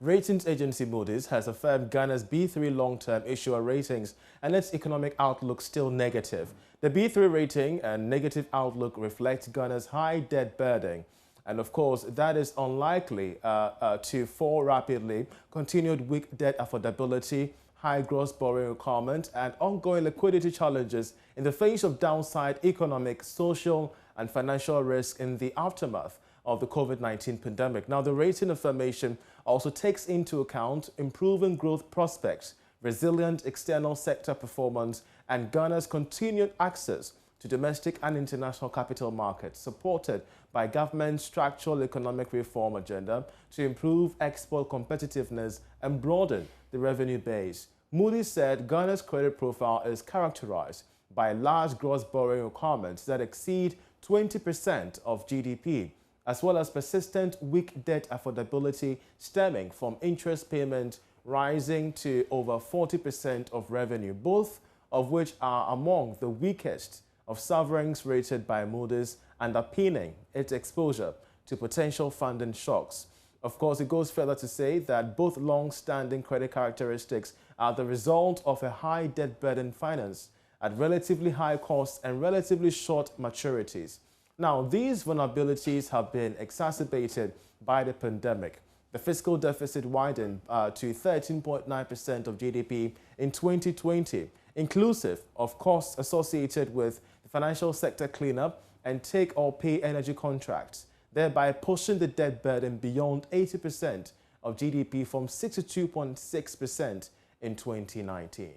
Ratings agency Moody's has affirmed Ghana's B3 long-term issuer ratings and its economic outlook still negative. The B3 rating and negative outlook reflect Ghana's high debt burden. And of course, that is unlikely to fall rapidly. Continued weak debt affordability, high gross borrowing requirement, and ongoing liquidity challenges in the face of downside economic, social, and financial risk in the aftermath of the COVID-19 pandemic. Now, the rating affirmation also takes into account improving growth prospects, resilient external sector performance, and Ghana's continued access to domestic and international capital markets, supported by government's structural economic reform agenda to improve export competitiveness and broaden the revenue base. Moody said Ghana's credit profile is characterized by large gross borrowing requirements that exceed 20% of GDP, as well as persistent weak debt affordability stemming from interest payment rising to over 40% of revenue, both of which are among the weakest of sovereigns rated by Moody's, underpinning its exposure to potential funding shocks. Of course, it goes further to say that both long-standing credit characteristics are the result of a high debt burden finance at relatively high costs and relatively short maturities. Now, these vulnerabilities have been exacerbated by the pandemic. The fiscal deficit widened to 13.9% of GDP in 2020, inclusive of costs associated with the financial sector cleanup and take-or-pay energy contracts, thereby pushing the debt burden beyond 80% of GDP from 62.6% in 2019.